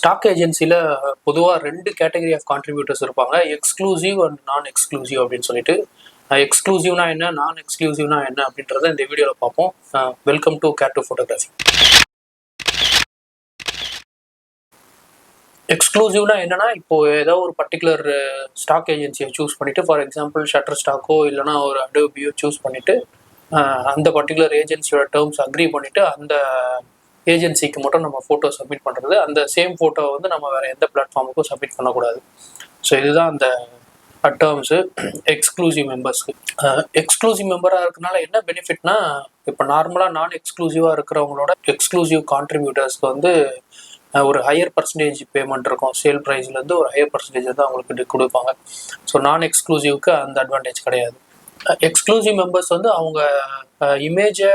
Stock ஏஜென்சியில் பொதுவாக 2 category of contributors இருப்பாங்க, எக்ஸ்க்ளூசிவ் அண்ட் நான் எக்ஸ்க்ளூசிவ் அப்படின்னு சொல்லிட்டு. எக்ஸ்க்ளூசிவ்னா என்ன, நான் எக்ஸ்க்ளூசிவ்னா என்ன அப்படின்றத இந்த வீடியோவில் பார்ப்போம். Welcome to care to photography. எக்ஸ்க்ளூசிவ்னா என்னன்னா, இப்போ ஏதோ ஒரு பர்டிகுலர் ஸ்டாக் ஏஜென்சியை சூஸ் பண்ணிட்டு, ஃபார் எக்ஸாம்பிள் ஷட்டர் ஸ்டாக்கோ இல்லைனா ஒரு அடோபியோ சூஸ் பண்ணிட்டு அந்த பர்டிகுலர் ஏஜென்சியோட டேர்ம்ஸ் அக்ரி பண்ணிட்டு அந்த ஏஜென்சிக்கு மட்டும் நம்ம ஃபோட்டோ சப்மிட் பண்ணுறது. அந்த சேம் ஃபோட்டோ வந்து நம்ம வேறு எந்த பிளாட்ஃபார்முக்கும் சப்மிட் பண்ணக்கூடாது. ஸோ இதுதான் அந்த டேர்ம்ஸு எக்ஸ்க்ளூசிவ் மெம்பர்ஸ்க்கு. எக்ஸ்க்ளூசிவ் மெம்பராக இருக்கனால என்ன பெனிஃபிட்னா, இப்போ நார்மலாக நான் எக்ஸ்க்ளூசிவாக இருக்கிறவங்களோட எக்ஸ்க்ளூசிவ் கான்ட்ரிபியூட்டர்ஸ்க்கு வந்து ஒரு ஹையர் பர்சன்டேஜ் பேமெண்ட் இருக்கும். சேல் ப்ரைஸ்லேருந்து ஒரு ஹையர் பர்சன்டேஜ் தான் அவங்களுக்கு கொடுப்பாங்க. ஸோ நான் எக்ஸ்க்ளூசிவ்க்கு அந்த அட்வான்டேஜ் கிடையாது. எக்ஸ்க்ளூசிவ் மெம்பர்ஸ் வந்து அவங்க இமேஜை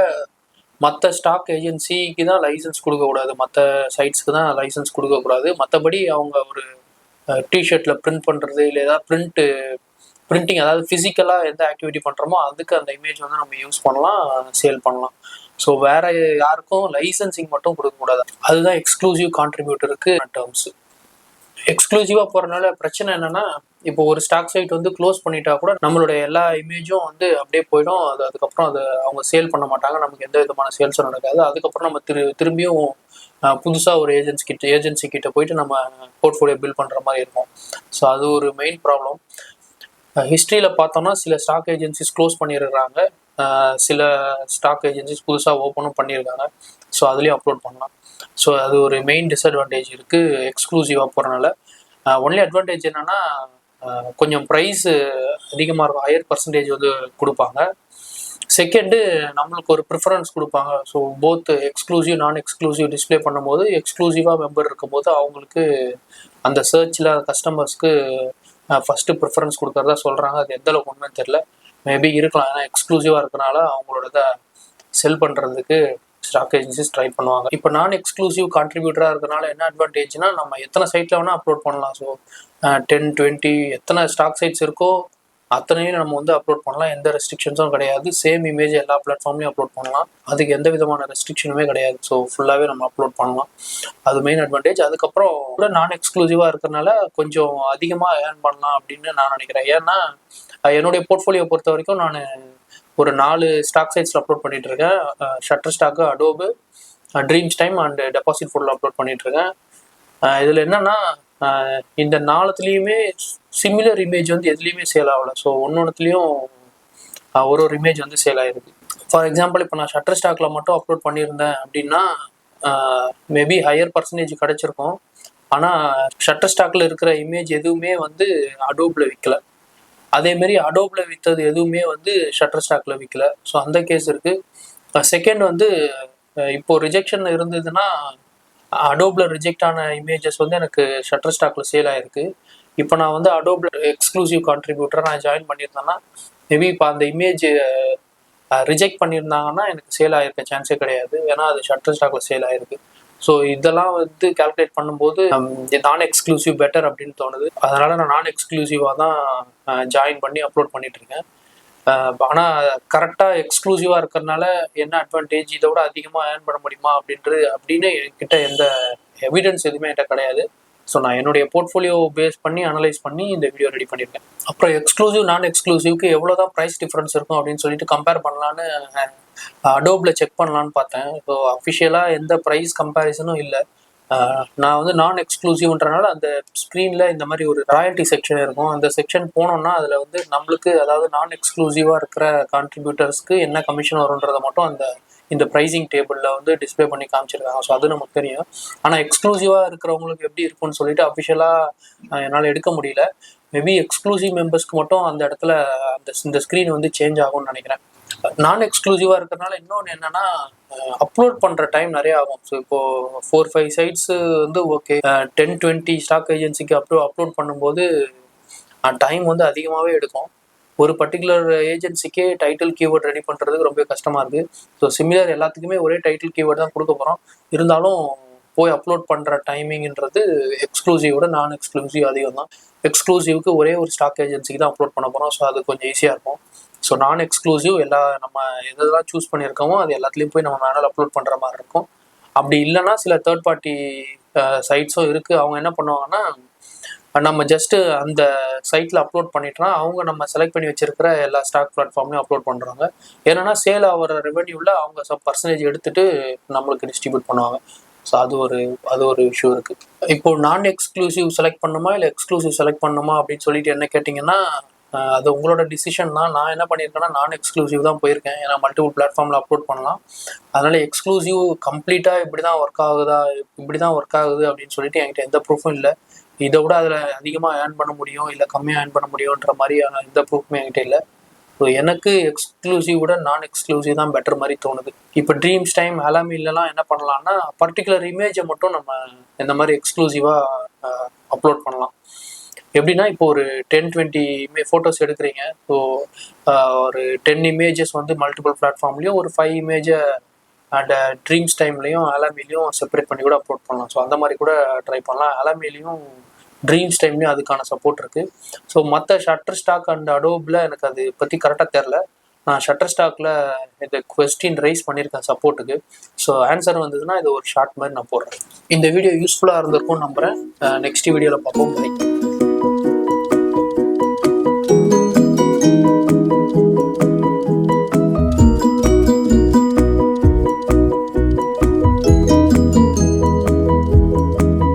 மற்ற ஸ்டாக் ஏஜென்சிக்கு தான் லைசன்ஸ் கொடுக்கக்கூடாது, மற்ற சைட்ஸ்க்கு தான் லைசன்ஸ் கொடுக்கக்கூடாது. மற்றபடி அவங்க ஒரு டிஷர்ட்டில் பிரிண்ட் பண்ணுறது இல்லை ஏதாவது பிரிண்டிங், அதாவது ஃபிசிக்கலாக எந்த ஆக்டிவிட்டி பண்ணுறோமோ அதுக்கு அந்த இமேஜ் வந்து நம்ம யூஸ் பண்ணலாம், சேல் பண்ணலாம். ஸோ வேற யாருக்கும் லைசன்சிங் மட்டும் கொடுக்கக்கூடாது. அதுதான் எக்ஸ்க்ளூசிவ் கான்ட்ரிபியூட்டருக்கு டேர்ம்ஸ். எக்ஸ்க்ளூசிவாக போகிறனால பிரச்சனை என்னென்னா, இப்போ ஒரு ஸ்டாக் சைட் வந்து க்ளோஸ் பண்ணிட்டா கூட நம்மளுடைய எல்லா இமேஜும் வந்து அப்படியே போயிடும். அதுக்கப்புறம் அவங்க சேல் பண்ண மாட்டாங்க, நமக்கு எந்த விதமான சேல்ஸும் நடக்காது. அதுக்கப்புறம் நம்ம திரும்பியும் புதுசாக ஒரு ஏஜென்சி கிட்ட போயிட்டு நம்ம போர்ட்ஃபோலியோ பில்ட் பண்ணுற மாதிரி இருக்கும். ஸோ அது ஒரு மெயின் ப்ராப்ளம். ஹிஸ்ட்ரியில் பார்த்தோம்னா சில ஸ்டாக் ஏஜென்சிஸ் க்ளோஸ் பண்ணிடுறாங்க, சில ஸ்டாக் ஏஜென்சிஸ் புதுசாக ஓப்பனும் பண்ணியிருக்காங்க. ஸோ அதுலேயும் அப்லோட் பண்ணலாம். ஸோ அது ஒரு மெயின் டிஸ்அட்வான்டேஜ் இருக்குது எக்ஸ்க்ளூசிவாக போகிறனால. ஒன்லி அட்வான்டேஜ் என்னென்னா, கொஞ்சம் ப்ரைஸு அதிகமாக இருக்கும், ஹையர் பர்சன்டேஜ் வந்து கொடுப்பாங்க. செகண்டு, நம்மளுக்கு ஒரு ப்ரிஃபரன்ஸ் கொடுப்பாங்க. ஸோ போத் எக்ஸ்க்ளூசிவ் நான் எக்ஸ்க்ளூசிவ் டிஸ்பிளே பண்ணும்போது எக்ஸ்க்ளூசிவாக மெம்பர் இருக்கும்போது அவங்களுக்கு அந்த சர்ச்சில் கஸ்டமர்ஸ்க்கு ஃபஸ்ட்டு ப்ரிஃபரன்ஸ் கொடுக்குறதா சொல்கிறாங்க. அது எந்த அளவுக்கு உண்மைன்னு தெரில, மேபி இருக்கலாம். ஏன்னா எக்ஸ்க்ளூசிவாக இருக்கனால அவங்களோட செல் பண்ணுறதுக்கு ஸ்டாக் ஏஜென்சிஸ் ட்ரை பண்ணுவாங்க. இப்போ நான் எக்ஸ்க்ளூசிவ் கான்ட்ரிபியூட்டராக இருக்கனால என்ன அட்வான்டேஜ்னா, நம்ம எத்தனை சைட்டில் வேணால் அப்லோட் பண்ணலாம். ஸோ 10, 20 எத்தனை ஸ்டாக் சைட்ஸ் இருக்கோ அத்தனையும் நம்ம வந்து அப்லோட் பண்ணலாம். எந்த ரெஸ்ட்ரிக்ஷன்ஸும் கிடையாது. சேம் இமேஜ் எல்லா பிளாட்ஃபார்ம்லையும் அப்லோட் பண்ணலாம், அதுக்கு எந்த விதமான ரெஸ்ட்ரிக்ஷனுமே கிடையாது. ஸோ ஃபுல்லாகவே நம்ம அப்லோட் பண்ணலாம், அது மெயின் அட்வான்டேஜ். அதுக்கப்புறம் கூட நான் எக்ஸ்க்ளூசிவாக இருக்கிறனால கொஞ்சம் அதிகமாக ஏர்ன் பண்ணலாம் அப்படின்னு நான் நினைக்கிறேன். ஏன்னா என்னுடைய போர்ட்ஃபோலியோ பொறுத்த வரைக்கும் நான் ஒரு 4 ஸ்டாக் சைட்ஸில் அப்லோட் பண்ணிட்டு இருக்கேன். ஷட்டர்ஸ்டாக்கு, அடோபு, ட்ரீம்ஸ்டைம் அண்ட் டெபாசிட்ஃபோட்டோவில் அப்லோட் பண்ணிட்டு இருக்கேன். இதில் என்னன்னா, இந்த 4த்துலேயுமே சிமிலர் இமேஜ் வந்து எதுலேயுமே சேல் ஆகலை. ஸோ ஒன்னொன்றுத்துலேயும் ஒரு இமேஜ் வந்து சேல் ஆகிருக்கு. ஃபார் எக்ஸாம்பிள், இப்போ நான் ஷட்டர்ஸ்டாக்கில் மட்டும் அப்லோட் பண்ணியிருந்தேன் அப்படின்னா மேபி ஹையர் பர்சன்டேஜ் கிடச்சிருக்கும். ஆனால் ஷட்டர்ஸ்டாக்கில் இருக்கிற இமேஜ் எதுவுமே வந்து அடோபில் விற்கலை. அதேமாரி அடோபில் விற்றது எதுவுமே வந்து ஷட்டர்ஸ்டாக்கில் விற்கல. ஸோ அந்த கேஸ் இருக்குது. செகண்ட் வந்து, இப்போது ரிஜெக்ஷன் இருந்ததுன்னா அடோபில் ரிஜெக்ட் ஆன இமேஜஸ் வந்து எனக்கு ஷட்டர்ஸ்டாக்கில் சேல் ஆகிருக்கு. இப்போ நான் வந்து அடோபில் எக்ஸ்க்ளூசிவ் கான்ட்ரிபியூட்டராக நான் ஜாயின் பண்ணியிருந்தேன்னா மேபி இப்போ அந்த இமேஜ் ரிஜெக்ட் பண்ணியிருந்தாங்கன்னா எனக்கு சேல் ஆகிருக்க சான்ஸே கிடையாது, ஏன்னா அது ஷட்டர்ஸ்டாக்கில் சேல் ஆகிருக்கு. ஸோ இதெல்லாம் வந்து கால்குலேட் பண்ணும்போது நான் எக்ஸ்க்ளூசிவ் பெட்டர் அப்படின்னு தோணுது. அதனால் நான் எக்ஸ்க்ளூசிவாக தான் ஜாயின் பண்ணி அப்லோட் பண்ணிகிட்ருக்கேன். ஆனால் கரெக்டாக எக்ஸ்க்ளூசிவாக இருக்கிறதுனால என்ன அட்வான்டேஜ், இதை விட அதிகமாக ஏர்ன் பண்ண முடியுமா அப்படின்னு என்கிட்ட எந்த எவிடன்ஸ் எதுவுமே என்கிட்ட கிடையாது. ஸோ நான் என்னுடைய போர்ட்ஃபோலியோ பேஸ் பண்ணி அனலைஸ் பண்ணி இந்த வீடியோ ரெடி பண்ணியிருக்கேன். அப்புறம் எக்ஸ்க்ளூசிவ் நான் எக்ஸ்க்ளூசிவ்க்கு எவ்வளோ தான் ப்ரைஸ் டிஃப்ரென்ஸ் இருக்கும் அப்படின்னு சொல்லிட்டு கம்பேர் பண்ணலான்னு அடோபில் செக் பண்ணலான்னு பார்த்தேன். ஸோ அஃபிஷியலாக எந்த ப்ரைஸ் கம்பேரிசனும் இல்லை. நான் வந்து நான் எக்ஸ்க்ளூசிவ்ன்றனால அந்த ஸ்க்ரீனில் இந்த மாதிரி ஒரு ராயல்ட்டி செக்ஷன் இருக்கும். அந்த செக்ஷன் போனோம்னா அதில் வந்து நம்மளுக்கு, அதாவது நான் எக்ஸ்க்ளூசிவாக இருக்கிற கான்ட்ரிபியூட்டர்ஸ்க்கு என்ன கமிஷன் வரும்ன்றதை மட்டும் இந்த ப்ரைஸிங் டேபிளில் வந்து டிஸ்பிளே பண்ணி காமிச்சிருக்காங்க. ஸோ அது நமக்கு தெரியும். ஆனால் எக்ஸ்க்ளூசிவாக இருக்கிறவங்களுக்கு எப்படி இருக்கும்னு சொல்லிட்டு அஃபிஷியலாக என்னால் எடுக்க முடியல. மேபி எக்ஸ்க்ளூசிவ் மெம்பர்ஸ்க்கு மட்டும் அந்த இடத்துல இந்த ஸ்க்ரீன் வந்து சேஞ்ச் ஆகும்னு நினைக்கிறேன். நான் எக்ஸ்க்ளூசிவாக இருக்கிறதுனால இன்னொன்று என்னென்னா, அப்லோட் பண்ணுற டைம் நிறைய ஆகும். ஸோ இப்போது 4-5 சைட்ஸு வந்து ஓகே, 10-20 ஸ்டாக் ஏஜென்சிக்கு அப்லோட் பண்ணும்போது டைம் வந்து அதிகமாகவே எடுக்கும். ஒரு பர்டிகுலர் ஏஜென்சிக்கே டைட்டில் கீவேர்ட் ரெடி பண்ணுறதுக்கு ரொம்ப கஷ்டமாக இருக்குது. ஸோ சிமிலர் எல்லாத்துக்குமே ஒரே டைட்டில் கீவேர்ட் தான் கொடுக்க போகிறோம். இருந்தாலும் போய் அப்லோட் பண்ணுற டைமிங்கிறது எக்ஸ்க்ளூசிவோட நான் எக்ஸ்க்ளூசிவ் அதிகம் தான். எக்ஸ்க்ளூசிவ்க்கு ஒரே ஒரு ஸ்டாக் ஏஜென்சிக்கு தான் அப்லோட் பண்ண போகிறோம். ஸோ அது கொஞ்சம் ஈஸியாக இருக்கும். ஸோ நான் எக்ஸ்க்ளூசிவ் நம்ம எதெல்லாம் சூஸ் பண்ணியிருக்கோமோ அது எல்லாத்துலேயும் போய் நம்ம மேனுவல் அப்லோட் பண்ணுற மாதிரி இருக்கும். அப்படி இல்லைன்னா சில தேர்ட் பார்ட்டி சைட்ஸும் இருக்குது. அவங்க என்ன பண்ணுவாங்கன்னா, நம்ம ஜஸ்ட்டு அந்த சைட்டில் அப்லோட் பண்ணிட்டோம்னா அவங்க நம்ம செலக்ட் பண்ணி வச்சிருக்கிற எல்லா ஸ்டாக் பிளாட்ஃபார்ம்லையும் அப்லோட் பண்ணுறாங்க. ஏன்னா சேல் ஆகிற ரெவென்யூவில் அவங்க பர்சன்டேஜ் எடுத்துகிட்டு நம்மளுக்கு டிஸ்ட்ரிபியூட் பண்ணுவாங்க. ஸோ அது ஒரு இஷ்யூ இருக்குது. இப்போது நான் எக்ஸ்க்ளூசிவ் செலக்ட் பண்ணுமா இல்லை எக்ஸ்க்ளூசிவ் செலக்ட் பண்ணுமா அப்படின்னு சொல்லிட்டு என்ன கேட்டிங்கன்னா, அது உங்களோட டிசிஷன் தான். நான் என்ன பண்ணியிருக்கேன்னா நான் எக்ஸ்க்ளூசிவ் தான் போயிருக்கேன். ஏன்னா மல்டிபிள் பிளாட்ஃபார்மில் அப்லோட் பண்ணலாம். அதனால் எக்ஸ்க்ளூசிவ் கம்ப்ளீட்டாக இப்படி தான் ஒர்க் ஆகுது அப்படின்னு சொல்லிட்டு என்கிட்ட எந்த ப்ரூஃபும் இல்லை. இதை விட அதில் அதிகமாக ஏர்ன் பண்ண முடியும் இல்லை கம்மியாக ஏர்ன் பண்ண முடியுன்ற மாதிரியான எந்த ப்ரூஃப்மே என்கிட்ட இல்லை. ஸோ எனக்கு எக்ஸ்க்ளூசிவ் விட நான் எக்ஸ்க்ளூசிவ் தான் பெட்டர் மாதிரி தோணுது. இப்போ ட்ரீம்ஸ்டைம் அலாமிலலாம் என்ன பண்ணலாம்னா பர்டிகுலர் இமேஜை மட்டும் நம்ம இந்த மாதிரி எக்ஸ்க்ளூசிவாக அப்லோட் பண்ணலாம். எப்படின்னா இப்போ ஒரு 10-20 ஃபோட்டோஸ் எடுக்கிறீங்க. ஸோ ஒரு 10 இமேஜஸ் வந்து மல்டிபிள் பிளாட்ஃபார்ம்லேயும் ஒரு 5 இமேஜை அண்ட் ட்ரீம்ஸ்டைம்லையும் அலாமிலையும் செப்பரேட் பண்ணி கூட அப்லோட் பண்ணலாம். ஸோ அந்த மாதிரி கூட ட்ரை பண்ணலாம். அலாமிலையும் ட்ரீம்ஸ்டைம்லையும் அதுக்கான சப்போர்ட் இருக்குது. ஸோ மற்ற ஷட்டர்ஸ்டாக் அண்ட் அடோபில் எனக்கு அது பற்றி கரெக்டாக தெரில. நான் ஷட்டர்ஸ்டாக்கில் இந்த கொஸ்டின் ரைஸ் பண்ணியிருக்கேன் சப்போர்ட்டுக்கு. ஸோ ஆன்சர் வந்ததுன்னா இது ஒரு ஷார்ட் மாதிரி நான் போடுறேன். இந்த வீடியோ யூஸ்ஃபுல்லாக இருந்திருக்கும்னு நம்புகிறேன். நெக்ஸ்ட் வீடியோவில் பார்ப்போம். பை.